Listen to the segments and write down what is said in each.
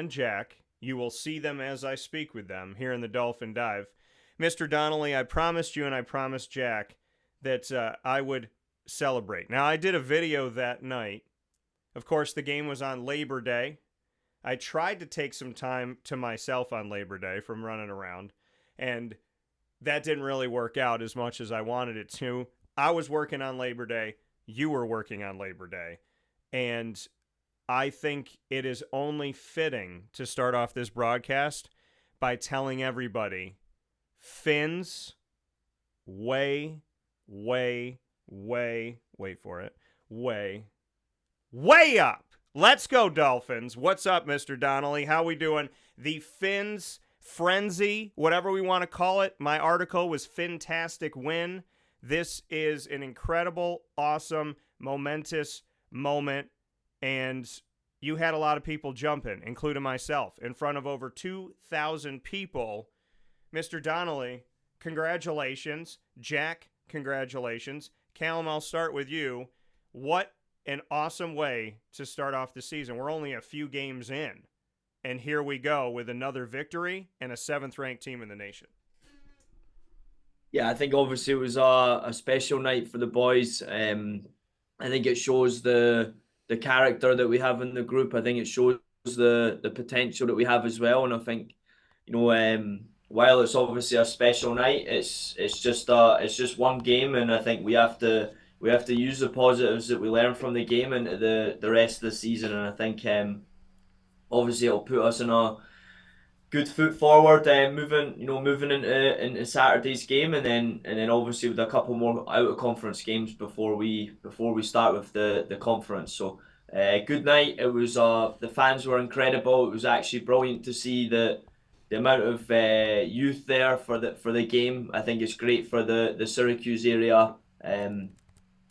and Jack. You will see them as I speak with them here in the Dolphin Dive. Mr. Donnelly, I promised you and I promised Jack that I would celebrate. Now, I did a video that night. Of course, the game was on Labor Day. I tried to take some time to myself on Labor Day from running around, and that didn't really work out as much as I wanted it to. I was working on Labor Day. You were working on Labor Day. And I think it is only fitting to start off this broadcast by telling everybody, Fins, way up. Let's go, Dolphins. What's up, Mr. Donnelly? How we doing? The Fins frenzy, whatever we want to call it. My article was Fantastic Win. This is an incredible, awesome, momentous moment, and you had a lot of people jumping, including myself, in front of over 2,000 people. Mr. Donnelly, congratulations. Jack, congratulations. Callum, I'll start with you. What an awesome way to start off the season. We're only a few games in, and here we go with another victory and a 7th-ranked team in the nation. Yeah, I think obviously it was a special night for the boys. I think it shows the character that we have in the group. I think it shows the potential that we have as well. And I think, while it's obviously a special night, it's just one game, and I think we have to use the positives that we learn from the game into the rest of the season. And I think obviously it'll put us in a good foot forward, moving into Saturday's game, and then obviously with a couple more out of conference games before we start with the conference. So good night. It was the fans were incredible. It was actually brilliant to see the amount of youth there for the game. I think it's great for the Syracuse area, and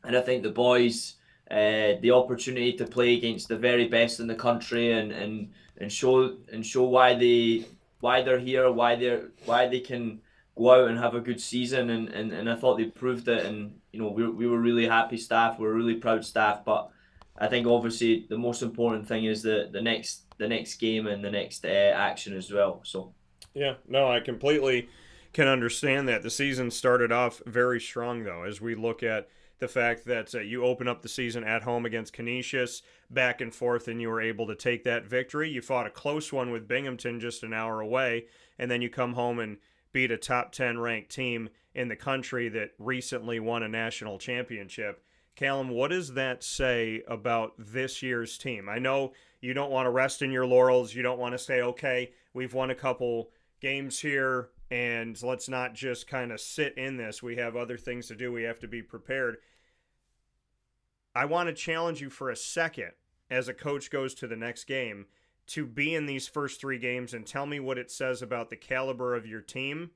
I think the boys the opportunity to play against the very best in the country and show why they're here, why they can go out and have a good season, and I thought they proved it. And we were really happy staff, we're really proud staff. But I think obviously the most important thing is the next game and the next action as well. So yeah, no, I completely can understand that. The season started off very strong, though, as we look at the fact that you open up the season at home against Canisius, back and forth, and you were able to take that victory. You fought a close one with Binghamton just an hour away, and then you come home and beat a top 10 ranked team in the country that recently won a national championship. Callum, what does that say about this year's team? I know you don't want to rest in your laurels. You don't want to say, okay, we've won a couple games here, and let's not just kind of sit in this. We have other things to do. We have to be prepared. I want to challenge you for a second as a coach goes to the next game to be in these first 3 games and tell me what it says about the caliber of your team,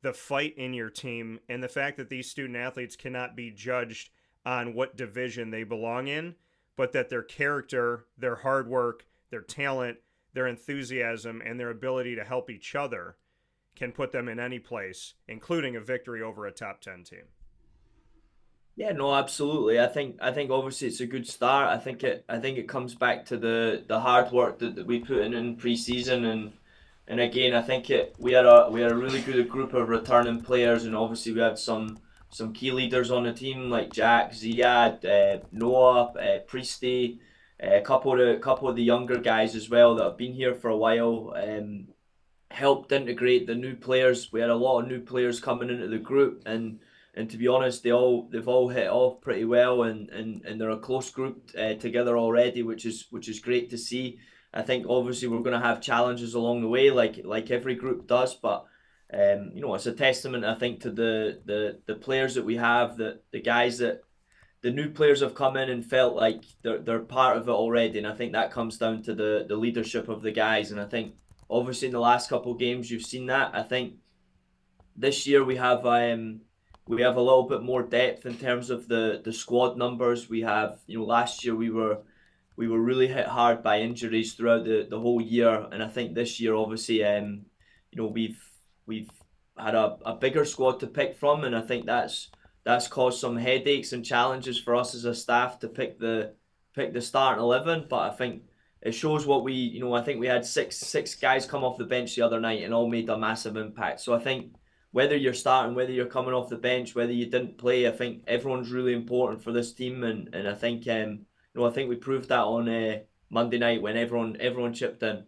the fight in your team, and the fact that these student athletes cannot be judged on what division they belong in, but that their character, their hard work, their talent, their enthusiasm, and their ability to help each other can put them in any place, including a victory over a top 10 team. yeah, no, absolutely. I think obviously it's a good start. I think it comes back to the hard work that we put in pre-season, and again, I think we had a really good group of returning players, and obviously we had some key leaders on the team like Jack, Ziad, Noah, Priesty, a couple of the younger guys as well that have been here for a while. Helped integrate the new players. We had a lot of new players coming into the group, and to be honest, they've all hit off pretty well, and they're a close group together already, which is great to see. I think obviously we're going to have challenges along the way, like every group does, but it's a testament, I think, to the players that we have, that the guys that the new players have come in and felt like they're part of it already, and I think that comes down to the leadership of the guys. And I think obviously in the last couple of games you've seen that. I think this year we have a little bit more depth in terms of the squad numbers. We have, last year we were really hit hard by injuries throughout the whole year, and I think this year obviously we've had a bigger squad to pick from, and I think that's caused some headaches and challenges for us as a staff to pick the starting 11. But I think it shows what I think we had six guys come off the bench the other night and all made a massive impact. So I think whether you're starting, whether you're coming off the bench, whether you didn't play, I think everyone's really important for this team, and I think I think we proved that on Monday night when everyone chipped in.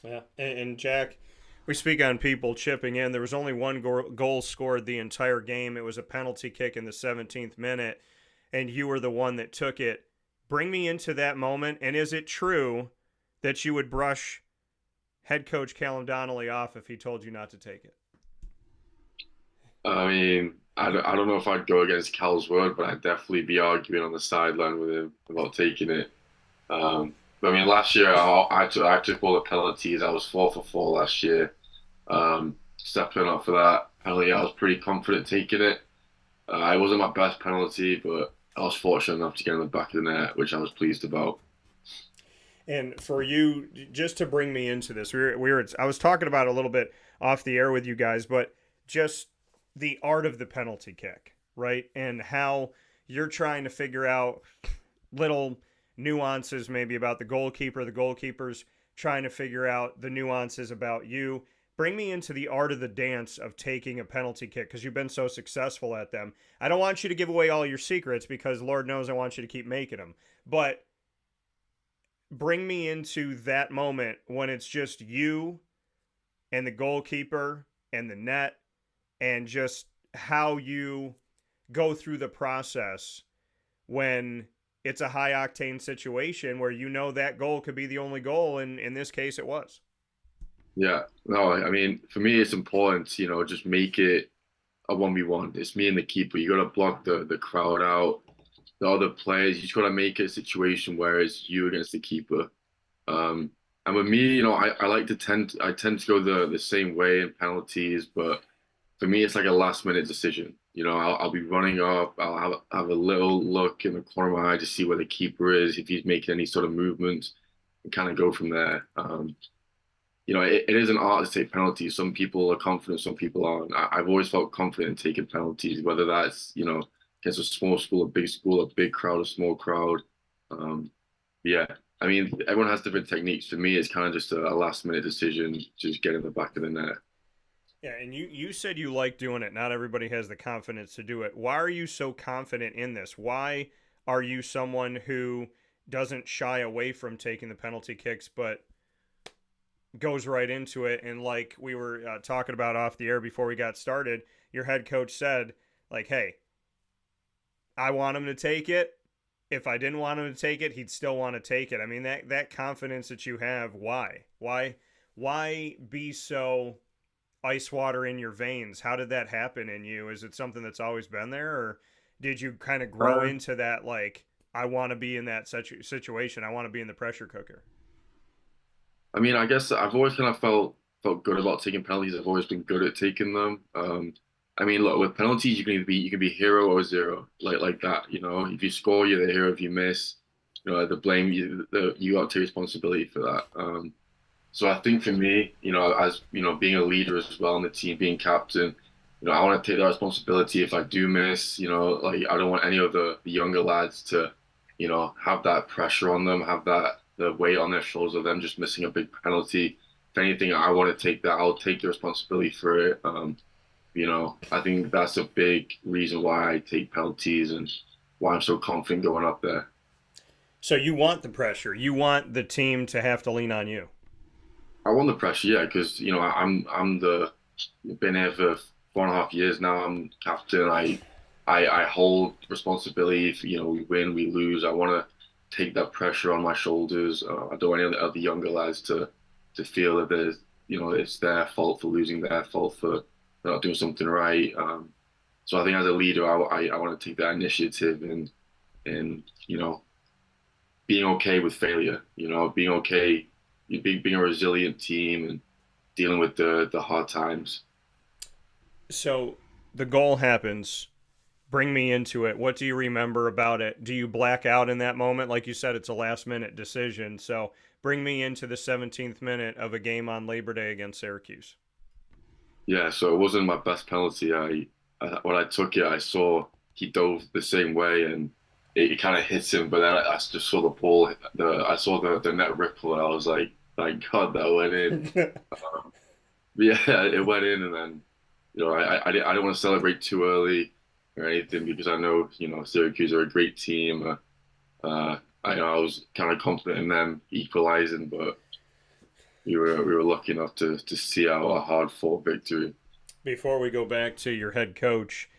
Yeah, and Jack, we speak on people chipping in. There was only one goal scored the entire game. It was a penalty kick in the 17th minute, and you were the one that took it. Bring me into that moment, and is it true that you would brush head coach Callum Donnelly off if he told you not to take it? I mean, I don't know if I'd go against Cal's word, but I'd definitely be arguing on the sideline with him about taking it. But I mean, last year I took all the penalties. I was 4 for 4 last year. Stepping up for that penalty, I was pretty confident taking it. It wasn't my best penalty, but I was fortunate enough to get in the back of the net, which I was pleased about. And for you, just to bring me into this, I was talking about it a little bit off the air with you guys, but just the art of the penalty kick, right? And how you're trying to figure out little nuances maybe about the goalkeeper's trying to figure out the nuances about you. Bring me into the art of the dance of taking a penalty kick, because you've been so successful at them. I don't want you to give away all your secrets, because Lord knows I want you to keep making them. But bring me into that moment when it's just you and the goalkeeper and the net, and just how you go through the process when it's a high octane situation where that goal could be the only goal, and in this case it was. Yeah, no, I mean, for me, it's important, just make it a 1v1. It's me and the keeper. You got to block the crowd out, the other players. You just got to make it a situation where it's you against the keeper. And with me, I tend to go the same way in penalties, but for me, it's like a last minute decision. I'll be running up. I'll have a little look in the corner of my eye to see where the keeper is, if he's making any sort of movements, and kind of go from there. It is an art to take penalties. Some people are confident, some people aren't. I've always felt confident in taking penalties, whether that's, against a small school, a big crowd, a small crowd. Yeah, I mean, everyone has different techniques. For me, it's kind of just a last minute decision, just get in the back of the net. Yeah, and you said you like doing it. Not everybody has the confidence to do it. Why are you so confident in this? Why are you someone who doesn't shy away from taking the penalty kicks, but goes right into it? And like we were talking about off the air before we got started, your head coach said, like, hey, I want him to take it. If I didn't want him to take it, he'd still want to take it. I mean, that confidence that you have, why? Why be so ice water in your veins? How did that happen in you? Is it something that's always been there, or did you kind of grow into that, like, I want to be in that situation, I want to be in the pressure cooker? I mean, I guess I've always kind of felt good about taking penalties. I've always been good at taking them. I mean, look, with penalties, you can be hero or zero, like that. If you score, you're the hero. If you miss, the blame you got to take responsibility for that. So I think for me, as being a leader as well on the team, being captain, I want to take that responsibility if I do miss. Like, I don't want any of the younger lads to, have that pressure on them, have the weight on their shoulders of them just missing a big penalty. If anything, I want to take that. I'll take the responsibility for it. I think that's a big reason why I take penalties and why I'm so confident going up there. So you want the pressure. You want the team to have to lean on you. I want the pressure, yeah, because been here for 4.5 years now. I'm captain. I hold responsibility. If we win, we lose, I want to take that pressure on my shoulders. I don't want any of the younger lads to feel that there's it's their fault for losing, their fault for not doing something right. So I think as a leader, I want to take that initiative and being okay with failure. Being okay, being a resilient team and dealing with the hard times. So the goal happens. Bring me into it. What do you remember about it? Do you black out in that moment? Like you said, it's a last minute decision. So bring me into the 17th minute of a game on Labor Day against Syracuse. Yeah, so it wasn't my best penalty. When I took it, I saw he dove the same way, and it kind of hits him, but then I just saw the ball, I saw the net ripple, and I was like, thank God that went in. But yeah, it went in, and then I didn't want to celebrate too early or anything because I know Syracuse are a great team. I was kind of confident in them equalizing, but we were lucky enough to see out a hard fought victory. Before we go back to your head coach,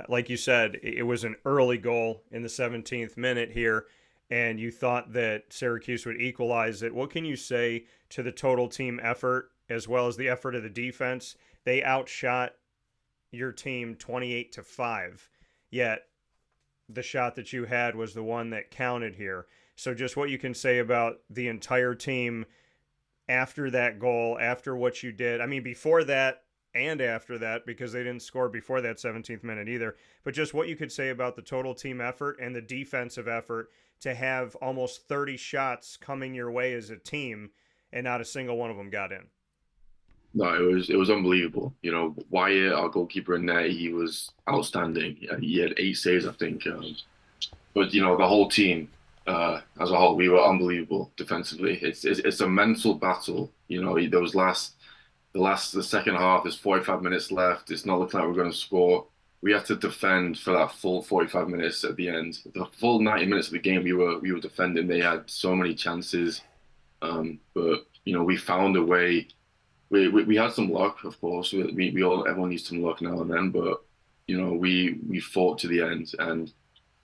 like you said, it was an early goal in the 17th minute here, and you thought that Syracuse would equalize it. What can you say to the total team effort as well as the effort of the defense? They outshot your team 28-5, yet the shot that you had was the one that counted here. So just what you can say about the entire team after that goal, after what you did. I mean, before that and after that, because they didn't score before that 17th minute either. But just what you could say about the total team effort and the defensive effort to have almost 30 shots coming your way as a team and not a single one of them got in. No, it was unbelievable. Wyatt, our goalkeeper in there, he was outstanding. He had 8 saves, I think. But the whole team, as a whole, we were unbelievable defensively. It's a mental battle. Those the second half. There's 45 minutes left. It's not looking like we're going to score. We have to defend for that full 45 minutes at the end. The full 90 minutes of the game, we were defending. They had so many chances, but we found a way. We had some luck, of course. Everyone needs some luck now and then, but we fought to the end, and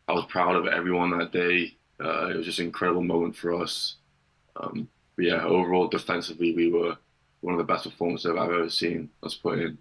I was proud of everyone that day. It was just an incredible moment for us. But yeah, overall defensively, we were one of the best performances I've ever seen us put in.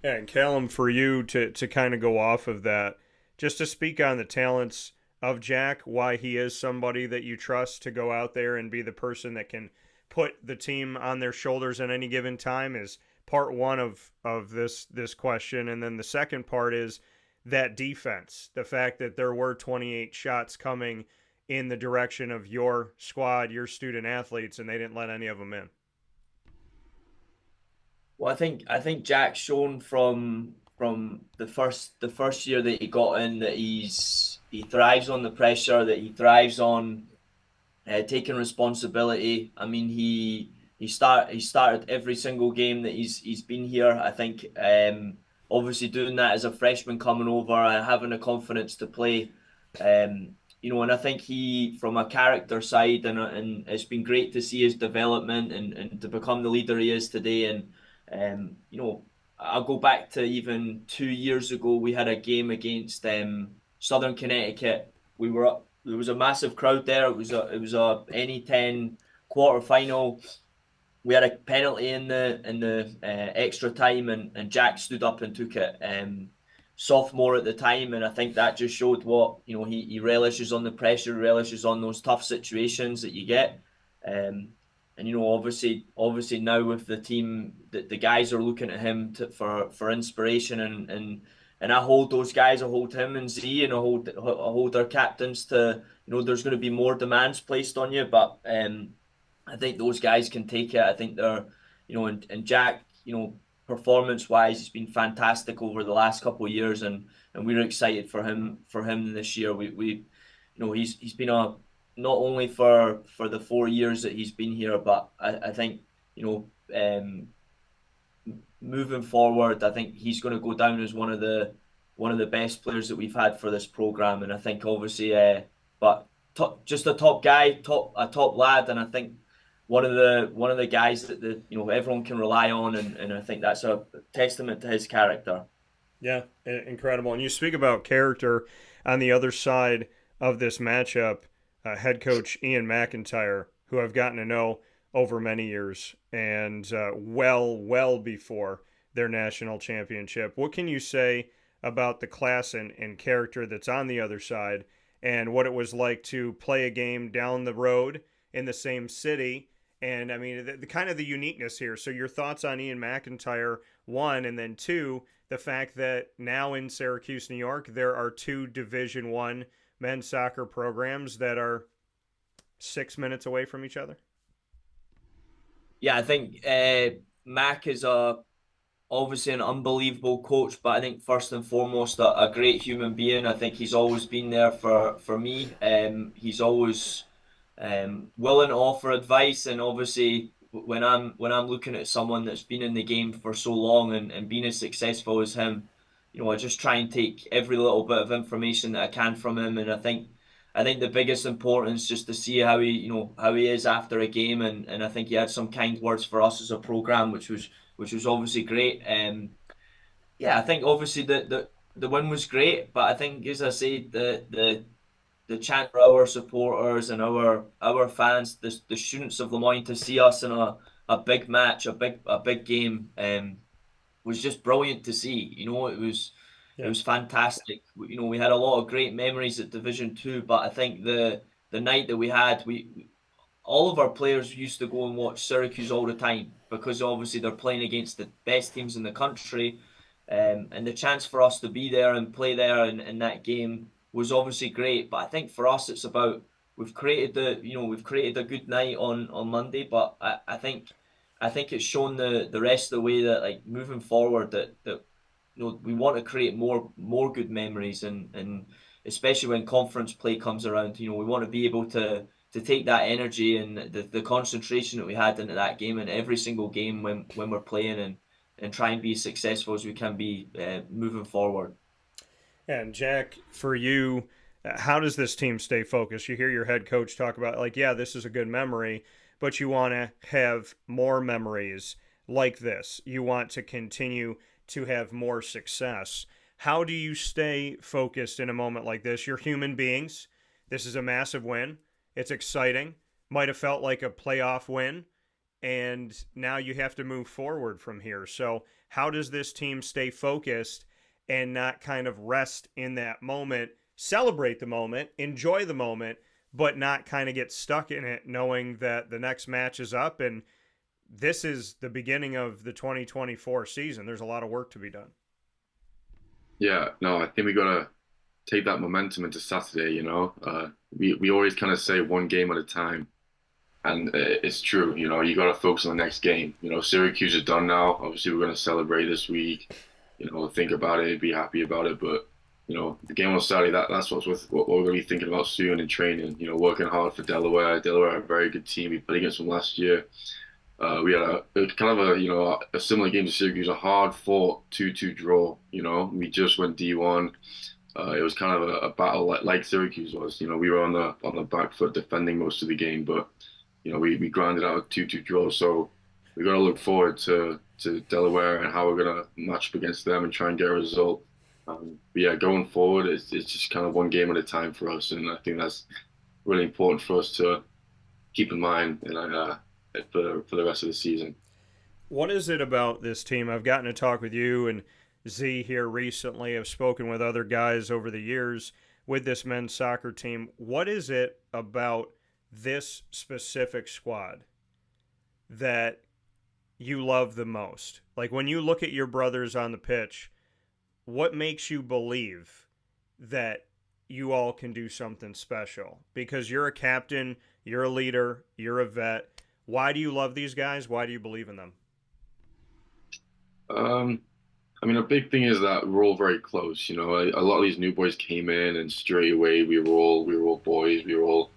Yeah, and Callum, for you to kind of go off of that, just to speak on the talents of Jack, why he is somebody that you trust to go out there and be the person that can put the team on their shoulders at any given time is part one of this question. And then the second part is that defense, the fact that there were 28 shots coming in the direction of your squad, your student athletes, and they didn't let any of them in. Well, I think Jack's shown from the first year that he got in that he thrives on the pressure, that he thrives on taking responsibility. I mean, he started every single game that he's been here. I think obviously doing that as a freshman coming over and having the confidence to play. And I think he, from a character side, and it's been great to see his development and to become the leader he is today. And I'll go back to even 2 years ago. We had a game against Southern Connecticut. We were up. There was a massive crowd there. It was a NE10 quarter final. We had a penalty in the extra time, and Jack stood up and took it. Sophomore at the time, and I think that just showed what he relishes on the pressure, relishes on those tough situations that you get. And obviously now with the team, the guys are looking at him for inspiration, and I hold those guys, I hold him and Z, and I hold their captains to, there's going to be more demands placed on you, but I think those guys can take it. I think they're, and Jack, performance wise, he's been fantastic over the last couple of years, and we're excited for him this year. He's been not only for the 4 years that he's been here, but I think moving forward, I think he's going to go down as one of the best players that we've had for this program. And I think obviously, but just a top guy, a top lad, and I think one of the guys that everyone can rely on, and I think that's a testament to his character. Yeah, incredible. And you speak about character on the other side of this matchup. Head coach Ian McIntyre, who I've gotten to know over many years and well before their national championship. What can you say about the class and character that's on the other side, and what it was like to play a game down the road in the same city? And I mean, the kind of the uniqueness here. So your thoughts on Ian McIntyre, one, and then two, the fact that now in Syracuse, New York, there are two Division I men's soccer programs that are 6 minutes away from each other. Yeah, I think Mac is obviously an unbelievable coach, but I think first and foremost a great human being. I think he's always been there for me. He's always willing to offer advice, and obviously when I'm looking at someone that's been in the game for so long and been as successful as him, I just try and take every little bit of information that I can from him, and I think the biggest importance just to see how he is after a game, and I think he had some kind words for us as a program, which was obviously great. Yeah, I think obviously the win was great, but I think as I say, the chant for our supporters and our fans, the students of LeMoyne to see us in a big match, a big game, was just brilliant to see. It was fantastic. We had a lot of great memories at Division Two, but I think the night that we had, we all of our players used to go and watch Syracuse all the time because obviously they're playing against the best teams in the country. And the chance for us to be there and play there in that game was obviously great. But I think for us, it's about we've created a good night on Monday. But I think it's shown the rest of the way that like moving forward that we want to create more good memories and especially when conference play comes around, we want to be able to take that energy and the concentration that we had into that game and every single game when we're playing and try and be as successful as we can be moving forward. And Jack, for you, how does this team stay focused? You hear your head coach talk about, like, yeah, this is a good memory, but you want to have more memories like this. You want to continue to have more success. How do you stay focused in a moment like this? You're human beings. This is a massive win. It's exciting. Might have felt like a playoff win, and now you have to move forward from here. So how does this team stay focused and not kind of rest in that moment, celebrate the moment, enjoy the moment, but not kind of get stuck in it knowing that the next match is up and this is the beginning of the 2024 season. There's a lot of work to be done. Yeah, no, I think we gotta take that momentum into Saturday. We always kind of say one game at a time, and it's true. You gotta focus on the next game. Syracuse is done now. Obviously, we're gonna celebrate this week. Think about it, be happy about it. But the game on Saturday, that's what we're gonna be thinking about soon in training. Working hard for Delaware. Delaware are a very good team. We played against them last year. We had a kind of a similar game to Syracuse, a hard fought 2-2 draw. We just went D1. It was kind of a battle like Syracuse was. We were on the back foot defending most of the game, but we grinded out a 2-2 draw. So we got to look forward to Delaware and how we're gonna match up against them and try and get a result. But yeah, going forward, it's just kind of one game at a time for us, and I think that's really important for us to keep in mind and for the rest of the season. What is it about this team? I've gotten to talk with you and Z here recently. I've spoken with other guys over the years with this men's soccer team. What is it about this specific squad that you love the most? Like when you look at your brothers on the pitch, what makes you believe that you all can do something special? Because you're a captain, you're a leader, you're a vet. Why do you love these guys? Why do you believe in them? I mean, a big thing is that we're all very close. A lot of these new boys came in, and straight away we were all boys. We were all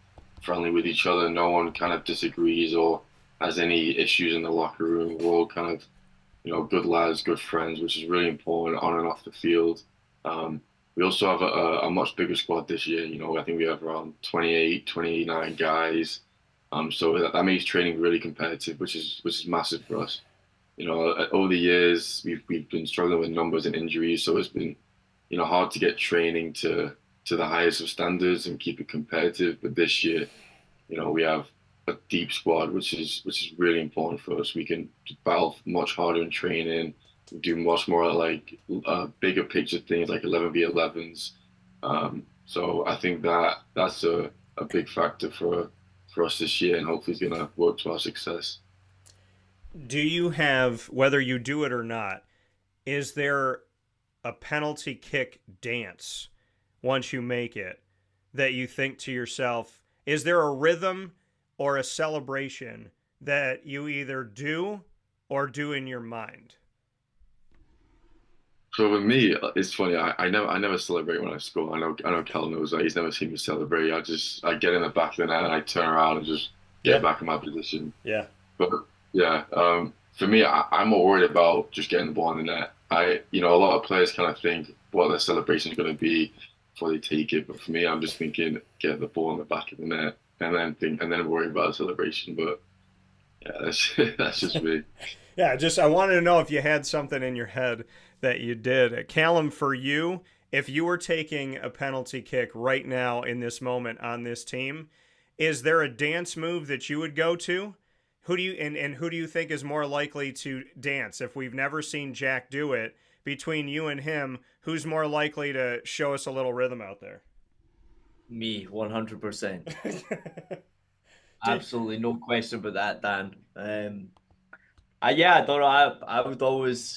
friendly with each other. No one kind of disagrees or has any issues in the locker room. We're all kind of good lads, good friends, which is really important on and off the field. We also have a much bigger squad this year. I think we have around 28, 29 guys. So that makes training really competitive, which is massive for us. Over the years we've been struggling with numbers and injuries, so it's been hard to get training to the highest of standards and keep it competitive. But this year, we have a deep squad, which is really important for us. We can battle much harder in training, do much more like bigger picture things like 11v11s. So I think that's a big factor for us this year, and hopefully it's going to work to our success. Do you have, whether you do it or not, is there a penalty kick dance once you make it that you think to yourself, is there a rhythm or a celebration that you either do or do in your mind? So with me, it's funny. I never celebrate when I score. I know Cal knows that. He's never seen me celebrate. I get in the back of the net and I turn around and just get Yeah, back in my position. yeah. But yeah, for me, I'm more worried about just getting the ball in the net. A lot of players kind of think what their celebration is going to be before they take it. But for me, I'm just thinking get the ball in the back of the net and then worry about the celebration. But yeah, that's that's just me. Yeah, just I wanted to know if you had something in your head that you did. Callum, for you, if you were taking a penalty kick right now in this moment on this team, is there a dance move that you would go to? Who do you and who do you think is more likely to dance? If we've never seen Jack do it, between you and him, who's more likely to show us a little rhythm out there? Me, 100%. Dude, Absolutely no question about that, Dan. Yeah, I don't know.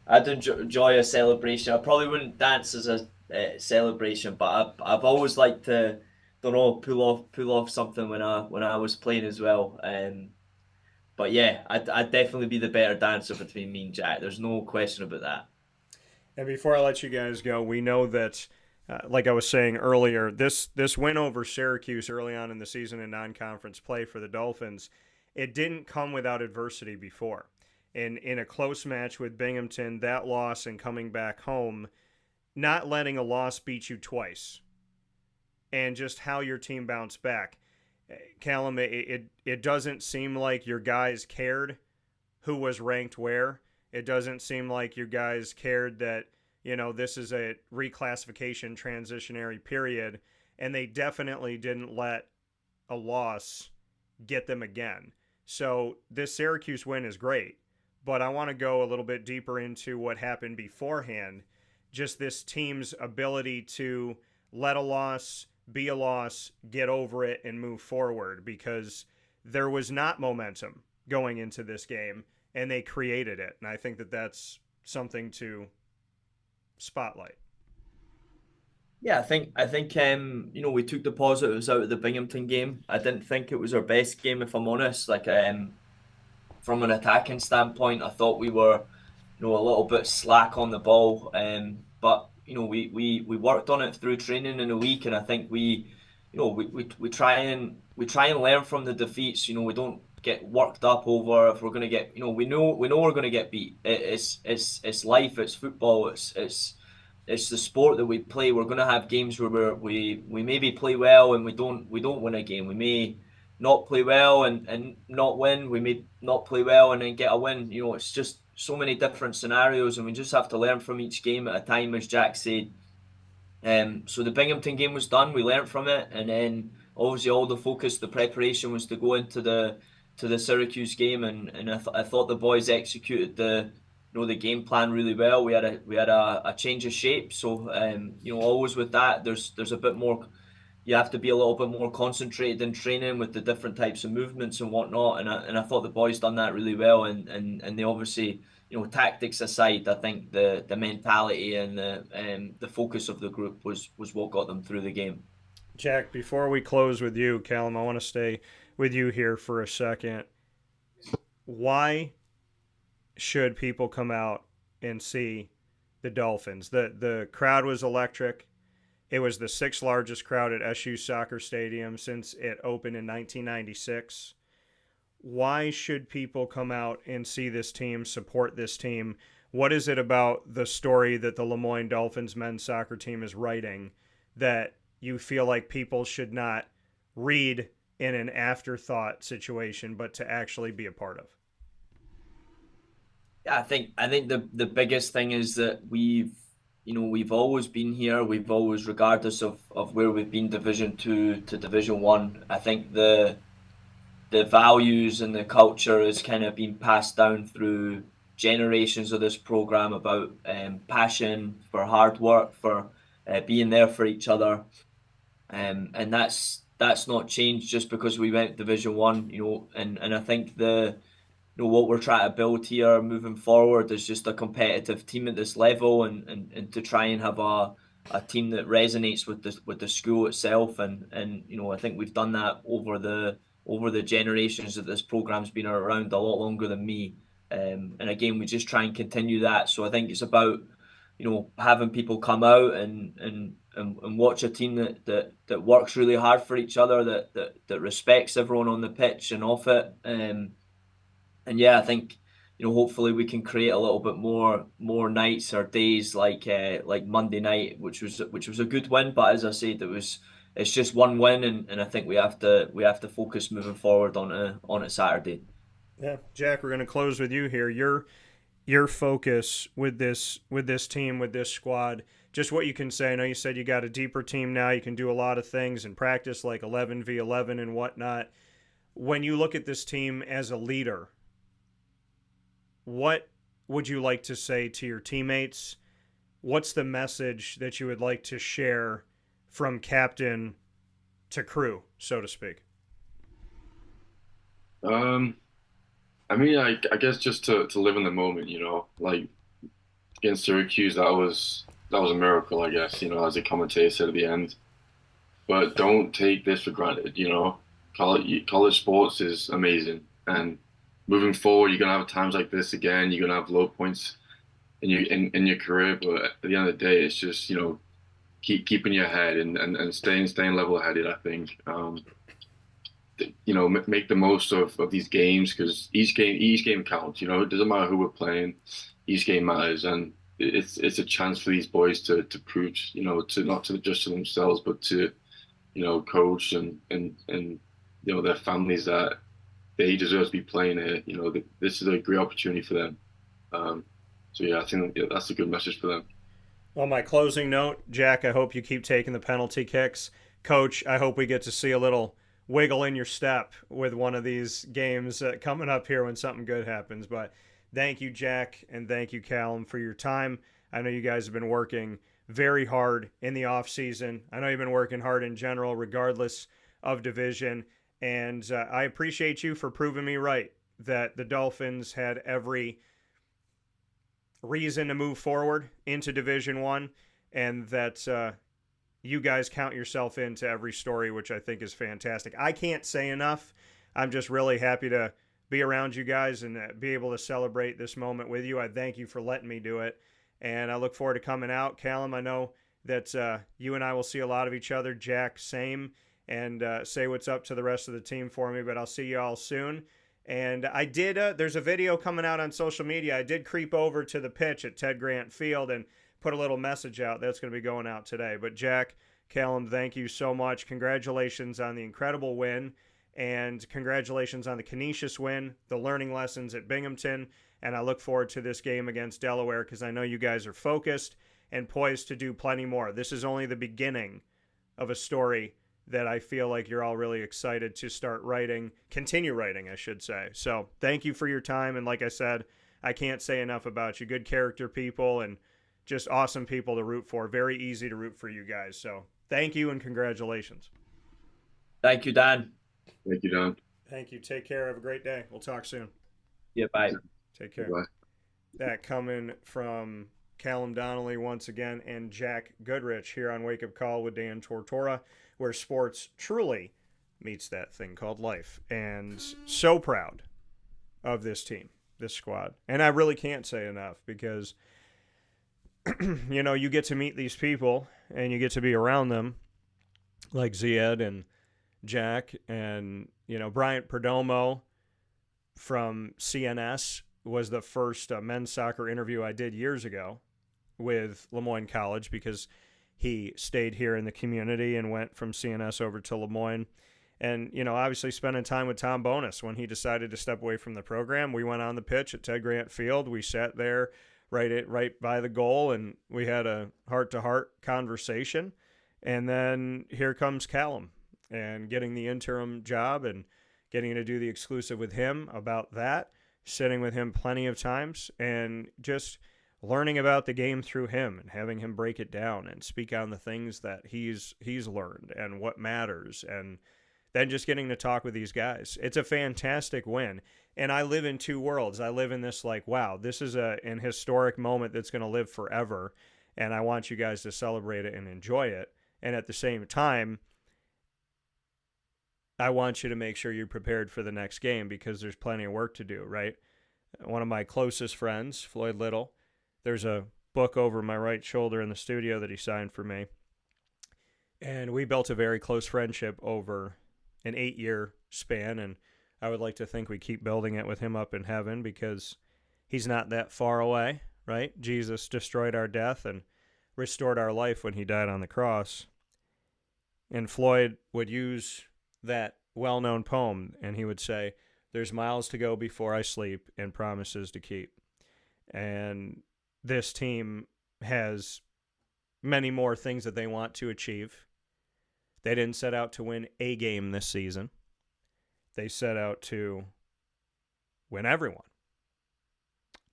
I'd enjoy a celebration. I probably wouldn't dance as a celebration, but I've always liked to, don't know, pull off something when I was playing as well. But yeah, I'd definitely be the better dancer between me and Jack. There's no question about that. and before I let you guys go, we know that, like I was saying earlier, this win over Syracuse early on in the season in non-conference play for the Dolphins, it didn't come without adversity before. In a close match with Binghamton, that loss and coming back home, not letting a loss beat you twice, and just how your team bounced back. Callum, it doesn't seem like your guys cared who was ranked where. It doesn't seem like you guys cared that, this is a reclassification transitionary period, and they definitely didn't let a loss get them again. So this Syracuse win is great, but I want to go a little bit deeper into what happened beforehand. Just this team's ability to let a loss be a loss, get over it, and move forward, because there was not momentum going into this game, and they created it. And I think that that's something to spotlight. Yeah, I think we took the positives out of the Binghamton game. I didn't think it was our best game, if I'm honest. Like from an attacking standpoint, I thought we were, a little bit slack on the ball. But we worked on it through training in a week, and I think we try and learn from the defeats. We don't get worked up over if we're going to get. We know we're going to get beat. It's life. It's football. It's the sport that we play. We're going to have games where we maybe play well and we don't win a game. We may not play well and not win. We may not play well and then get a win. It's just so many different scenarios, and we just have to learn from each game at a time, as Jack said. So the Binghamton game was done. We learned from it, and then obviously all the focus, the preparation was to go into the Syracuse game, and I thought the boys executed the game plan really well. We had a change of shape, so always with that, there's a bit more. You have to be a little bit more concentrated in training with the different types of movements and whatnot. And I thought the boys done that really well. And they obviously, tactics aside, I think the mentality and the focus of the group was what got them through the game. Jack, before we close with you, Callum, I want to stay with you here for a second. Why should people come out and see the Dolphins? The crowd was electric. It was the sixth largest crowd at SU Soccer Stadium since it opened in 1996. Why should people come out and see this team, support this team? What is it about the story that the LeMoyne Dolphins men's soccer team is writing that you feel like people should not read in an afterthought situation, but to actually be a part of? Yeah, I think the biggest thing is that we've always been here. We've always, regardless of where we've been, Division 2 to Division 1. I think the values and the culture has kind of been passed down through generations of this program about passion, for hard work, for being there for each other, and that's not changed just because we went Division 1. And I think what we're trying to build here moving forward is just a competitive team at this level, and to try and have a team that resonates with the school itself, and I think we've done that over the generations that this program's been around, a lot longer than me. And again, we just try and continue that. So I think it's about having people come out and watch a team that works really hard for each other, that respects everyone on the pitch and off it. And yeah, I think hopefully we can create a little bit more nights or days like Monday night, which was a good win. But as I said, it's just one win, and I think we have to focus moving forward on a Saturday. Yeah, Jack, we're going to close with you here. Your focus with this team, with this squad, just what you can say. I know you said you got a deeper team now. You can do a lot of things in practice, like 11v11 and whatnot. When you look at this team as a leader, what would you like to say to your teammates? What's the message that you would like to share from captain to crew, so to speak? I mean, I guess just to live in the moment, like against Syracuse, that was a miracle, I guess, as the commentator said at the end. But don't take this for granted, College sports is amazing, and moving forward, you're gonna have times like this again. You're gonna have low points in your career, but at the end of the day, it's just keeping your head and staying level headed. I think make the most of these games, because each game counts. It doesn't matter who we're playing, each game matters, and it's a chance for these boys to prove to not to just to themselves, but to coach and their families that they deserve to be playing here. This is a great opportunity for them. So yeah, I think that's a good message for them. On my closing note, Jack, I hope you keep taking the penalty kicks. Coach, I hope we get to see a little wiggle in your step with one of these games coming up here when something good happens. But thank you, Jack, and thank you, Callum, for your time. I know you guys have been working very hard in the off season. I know you've been working hard in general, regardless of division. And I appreciate you for proving me right that the Dolphins had every reason to move forward into Division One, and that you guys count yourself into every story, which I think is fantastic. I can't say enough. I'm just really happy to be around you guys and be able to celebrate this moment with you. I thank you for letting me do it, and I look forward to coming out. Callum, I know that you and I will see a lot of each other. Jack, same. And say what's up to the rest of the team for me, but I'll see you all soon. And I did, there's a video coming out on social media. I did creep over to the pitch at Ted Grant Field and put a little message out. That's going to be going out today. But Jack, Callum, thank you so much. Congratulations on the incredible win, and congratulations on the Canisius win, the learning lessons at Binghamton, and I look forward to this game against Delaware, because I know you guys are focused and poised to do plenty more. This is only the beginning of a story that I feel like you're all really excited to start writing, continue writing, I should say. So thank you for your time. And like I said, I can't say enough about you. Good character people and just awesome people to root for. Very easy to root for you guys. So thank you and congratulations. Thank you, Dan. Thank you, Don. Thank you. Take care. Have a great day. We'll talk soon. Yeah, bye. Take care. Bye. That coming from Callum Donnelly once again and Jack Goodrich here on Wake Up Call with Dan Tortora, where sports truly meets that thing called life. And so proud of this team, this squad. And I really can't say enough, because, you get to meet these people and you get to be around them, like Ziad and Jack and, Bryant Perdomo from CNS was the first men's soccer interview I did years ago with LeMoyne College, because he stayed here in the community and went from CNS over to LeMoyne. And, obviously spending time with Tom Bonus when he decided to step away from the program. We went on the pitch at Ted Grant Field. We sat there right by the goal, and we had a heart-to-heart conversation. And then here comes Callum, and getting the interim job and getting to do the exclusive with him about that, sitting with him plenty of times, and just learning about the game through him and having him break it down and speak on the things that he's learned and what matters, and then just getting to talk with these guys. It's a fantastic win. And I live in two worlds. I live in this wow, this is an historic moment that's going to live forever, and I want you guys to celebrate it and enjoy it. And at the same time, I want you to make sure you're prepared for the next game, because there's plenty of work to do, right? One of my closest friends, Floyd Little, there's a book over my right shoulder in the studio that he signed for me. And we built a very close friendship over an 8-year span, and I would like to think we keep building it with him up in heaven because he's not that far away, right? Jesus destroyed our death and restored our life when he died on the cross. And Floyd would use that well-known poem, and he would say, "There's miles to go before I sleep and promises to keep." And this team has many more things that they want to achieve. They didn't set out to win a game this season. They set out to win everyone,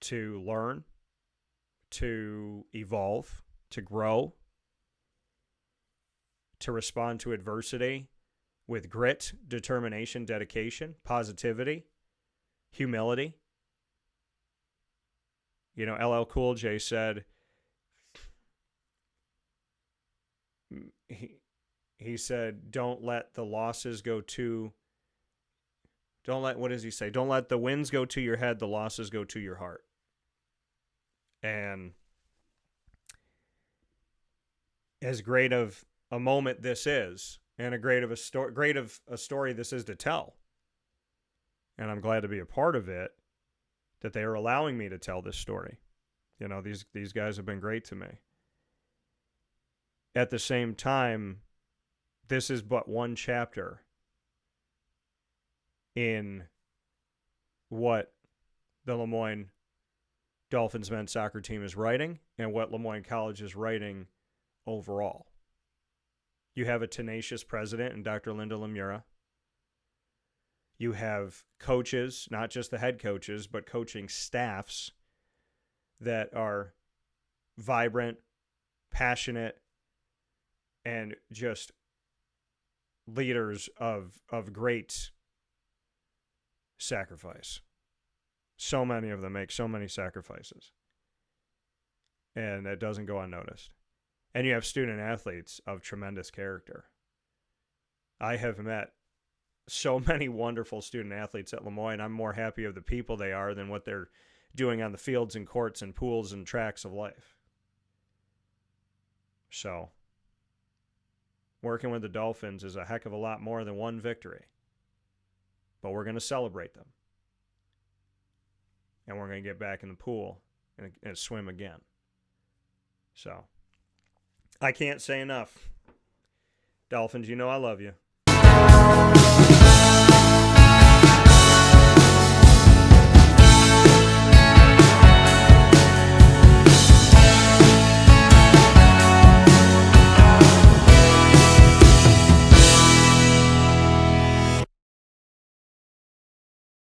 to learn, to evolve, to grow, to respond to adversity with grit, determination, dedication, positivity, humility. You know, LL Cool J said, he said, don't let the losses go to, what does he say? Don't let the wins go to your head, the losses go to your heart. And as great of a moment this is, and a great of a story this is to tell, and I'm glad to be a part of it, that they are allowing me to tell this story. You know, these guys have been great to me. At the same time, this is but one chapter in what the LeMoyne Dolphins men's soccer team is writing and what LeMoyne College is writing overall. You have a tenacious president in Dr. Linda Lemura. You have coaches, not just the head coaches, but coaching staffs that are vibrant, passionate, and just leaders of great sacrifice. So many of them make so many sacrifices. And that doesn't go unnoticed. And you have student athletes of tremendous character. I have met so many wonderful student athletes at LeMoyne. I'm more happy of the people they are than what they're doing on the fields and courts and pools and tracks of life. So, working with the Dolphins is a heck of a lot more than one victory. But we're going to celebrate them. And we're going to get back in the pool and swim again. So, I can't say enough. Dolphins, you know I love you.